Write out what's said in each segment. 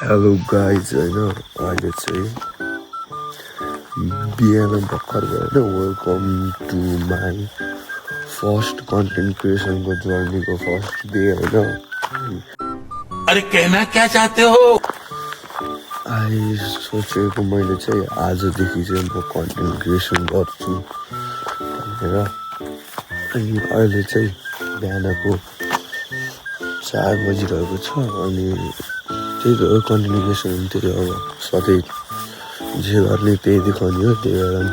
hello guys होइन अहिले चाहिँ बिहान भर्खर गएर welcome to my first content क्रिएसनको जर्नीको फर्स्ट डे होइन अरे कहना क्या चाहते हो सोचेको मैले चाहिँ आजदेखि चाहिँ म कन्टेन्ट क्रिएसन गर्छु भनेर अनि अहिले चाहिँ बिहानको 4 बजिरहेको छ अनि त्यही त हो कन्टेन्ट क्रिएसन त्यही अब सधैँ जे गर्ने त्यही देखाउने हो त्यही भएर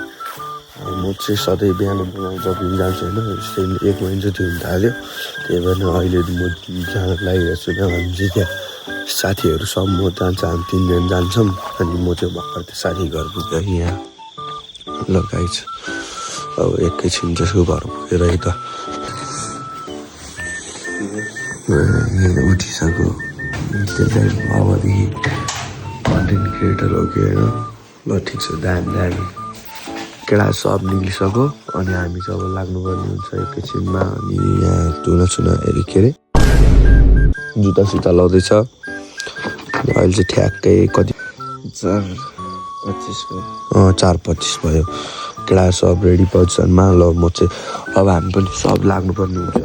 म चाहिँ सधैँ बिहान जब जान्छु होइन यस्तै 1 महिना जति हुन थाल्यो त्यही भएर अहिले म जान लागिरहेको छु हामी चाहिँ त्यहाँ साथीहरू सब म जान्छ हामी 3 जना जान्छौँ अनि म चाहिँ भर्खर त्यो साथी घर पुगेँ यहाँ लगाइछ अब एकैछिन त्यसको घर पुगेर त उठिसक्यो त्यसलाई अबदेखि कन्टेन्ट क्रिएटर हो कि होइन ल ठिक छ दामी केटा सब निक्लिसक्यो अनि हामी चाहिँ अब लाग्नुपर्ने हुन्छ एकैछिनमा अनि यहाँ धुना के अरे जुत्ता सुत्ता लाउँदैछ अहिले चाहिँ ठ्याक्कै कति 4:25 भयो केटा सब रेडी पोजिसनमा ल म चाहिँ अब हामी पनि सब लाग्नुपर्ने हुन्छ है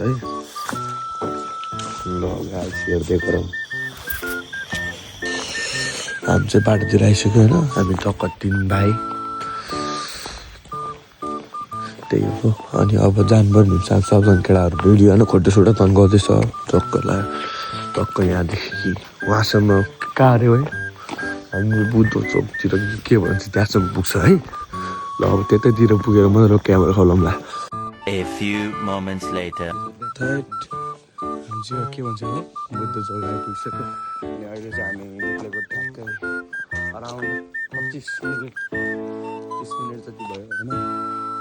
ल गाइस हेर्दै गरौँ हामी चाहिँ बाटोतिर आइसक्यो होइन हामी टक्क 3 भाइ त्यही हो अनि अब जानुपर्ने हुन्छ सबजना केटाहरू भिडियो होइन फोटोसोटो तन्काउँदैछ टक्क यहाँदेखि वहाँसम्म कहाँ अरे है हामी बुद्ध चोकतिर के भन्छ त्यहाँसम्म पुग्छ है ल अब त्यतैतिर पुगेर मजाले camera खोलौँला A few moments later के भन्छ है बुद्ध चौक आइपुगिसक्यो अनि अहिले चाहिँ हामी निक्लेको ठ्याक्कै अराउन्ड 25 मिनट 30 मिनट जति भयो होइन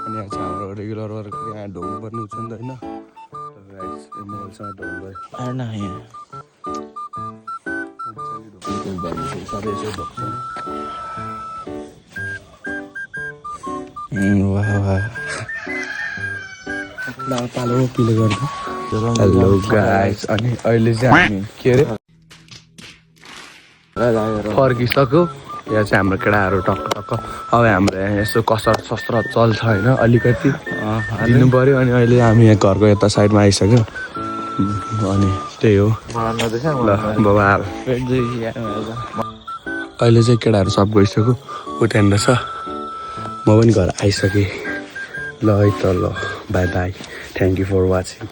अनि यहाँ चाहिँ हाम्रो रेगुलर वर्क यहाँ ढोल पर्ने हुन्छ नि त होइन मोबाइलसँग ढोल भयो सधैँ यसो ढोक्छ पालो पिलो गर्दा हेलो गाइस अनि अहिले चाहिँ हामी के अरे फर्किसक्यो यहाँ चाहिँ हाम्रो केटाहरू टक्क अब हाम्रो यहाँ यसो कसरत शस्त्र चल्छ होइन अलिकति दिनु पऱ्यो अनि अहिले हामी यहाँ घरको यता साइडमा आइसक्यो अनि त्यही हो ल बाबा अहिले चाहिँ केटाहरू सब गइसक्यो उठाएर छ म पनि घर आइसकेँ ल है त ल bye bye thank you for watching